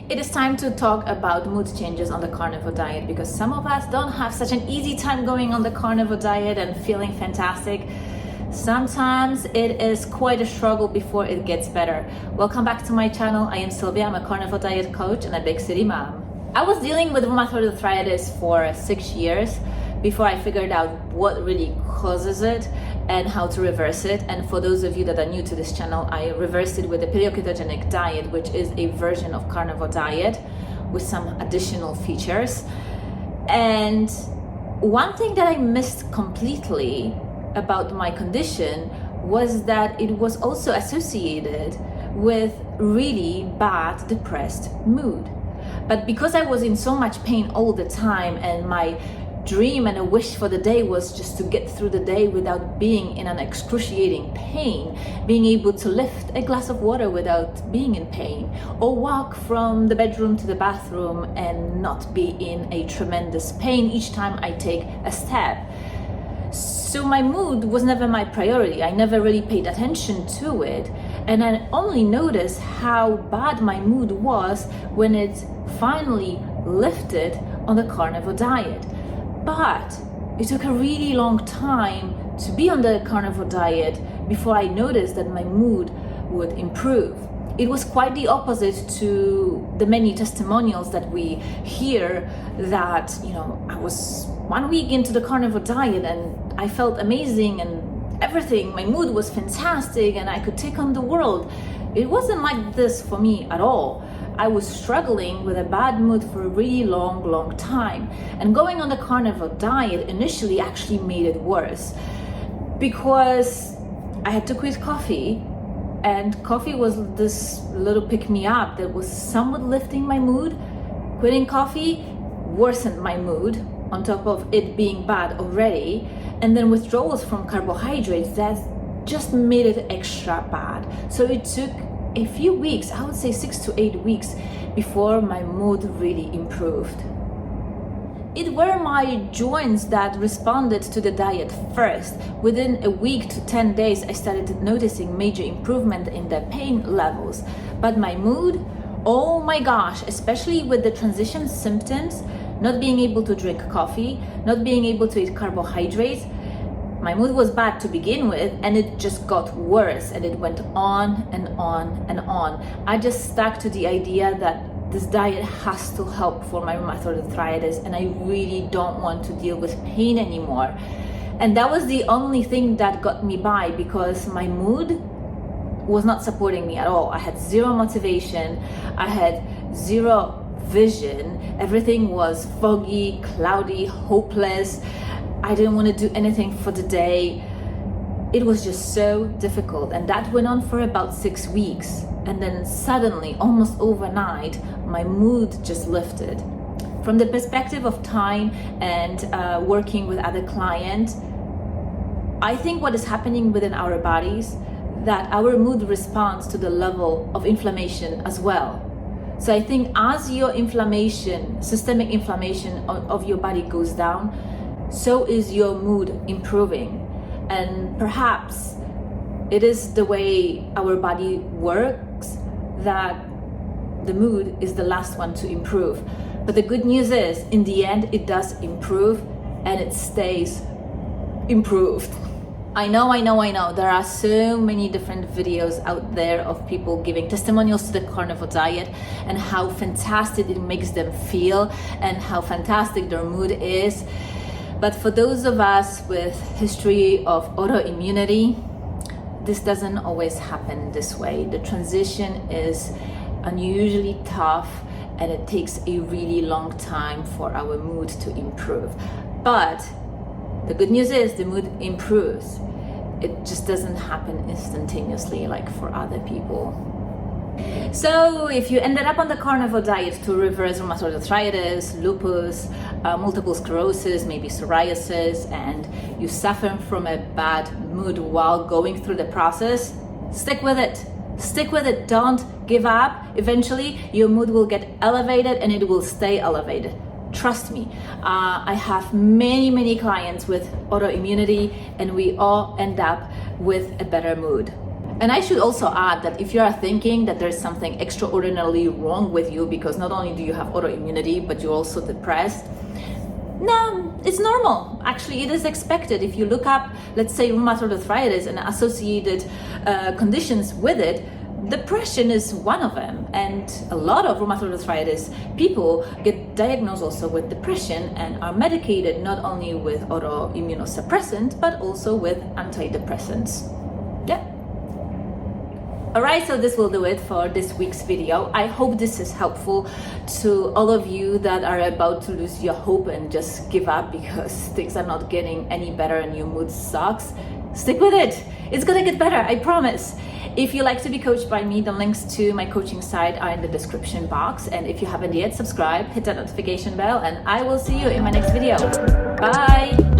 It is time to talk about mood changes on the carnivore diet, because some of us don't have such an easy time going on the carnivore diet and feeling fantastic. Sometimes it is quite a struggle before it gets better. Welcome back to my channel. I am Sylvia. I'm a carnivore diet coach and a big city mom. I was dealing with rheumatoid arthritis for 6 years before I figured out what really causes it and how to reverse it. And for those of you that are new to this channel, I reversed it with a paleo-ketogenic diet, which is a version of carnivore diet with some additional features. And one thing that I missed completely about my condition was that it was also associated with really bad depressed mood. But because I was in so much pain all the time, and my dream and a wish for the day was just to get through the day without being in an excruciating pain, being able to lift a glass of water without being in pain, or walk from the bedroom to the bathroom and not be in a tremendous pain each time I take a step. So my mood was never my priority. I never really paid attention to it. And I only noticed how bad my mood was when it finally lifted on the carnivore diet. But it took a really long time to be on the carnivore diet before I noticed that my mood would improve. It was quite the opposite to the many testimonials that we hear that, I was 1 week into the carnivore diet and I felt amazing and everything. My mood was fantastic and I could take on the world. It wasn't like this for me at all. I was struggling with a bad mood for a really long time. And going on the carnivore diet initially actually made it worse, because I had to quit coffee, and coffee was this little pick-me-up that was somewhat lifting my mood. Quitting coffee worsened my mood on top of it being bad already. And then withdrawals from carbohydrates, that just made it extra bad. So it took a few weeks, I would say 6 to 8 weeks, before my mood really improved. It were my joints that responded to the diet first. Within a week to 10 days, I started noticing major improvement in the pain levels. But my mood, oh my gosh, especially with the transition symptoms, not being able to drink coffee, not being able to eat carbohydrates, my mood was bad to begin with, and it just got worse, and it went on and on and on. I just stuck to the idea that this diet has to help for my rheumatoid arthritis, and I really don't want to deal with pain anymore. And that was the only thing that got me by, because my mood was not supporting me at all. I had zero motivation, I had zero vision, everything was foggy, cloudy, hopeless. I didn't want to do anything for the day. It was just so difficult, and that went on for about 6 weeks. And then suddenly, almost overnight, my mood just lifted. From the perspective of time and working with other clients, I think what is happening within our bodies, that our mood responds to the level of inflammation as well. So I think as your inflammation, systemic inflammation of your body goes down, so is your mood improving. And perhaps it is the way our body works that the mood is the last one to improve. But the good news is, in the end, it does improve, and it stays improved. I know. There are so many different videos out there of people giving testimonials to the carnivore diet and how fantastic it makes them feel and how fantastic their mood is. But for those of us with history of autoimmunity, this doesn't always happen this way. The transition is unusually tough, and it takes a really long time for our mood to improve. But the good news is the mood improves. It just doesn't happen instantaneously like for other people. So if you ended up on the carnivore diet to reverse rheumatoid arthritis, lupus, multiple sclerosis, maybe psoriasis, and you suffer from a bad mood while going through the process, stick with it. Stick with it. Don't give up. Eventually, your mood will get elevated, and it will stay elevated. Trust me. I have many clients with autoimmunity, and we all end up with a better mood. And I should also add that if you are thinking that there's something extraordinarily wrong with you because not only do you have autoimmunity, but you're also depressed, no, it's normal. Actually, it is expected. If you look up, let's say, rheumatoid arthritis and associated conditions with it, depression is one of them. And a lot of rheumatoid arthritis people get diagnosed also with depression and are medicated not only with autoimmunosuppressant, but also with antidepressants. Yeah. Alright, so this will do it for this week's video. I hope this is helpful to all of you that are about to lose your hope and just give up because things are not getting any better and your mood sucks. Stick with it. It's gonna get better, I promise. If you like to be coached by me, the links to my coaching site are in the description box. And if you haven't yet, subscribe, hit that notification bell, and I will see you in my next video. Bye!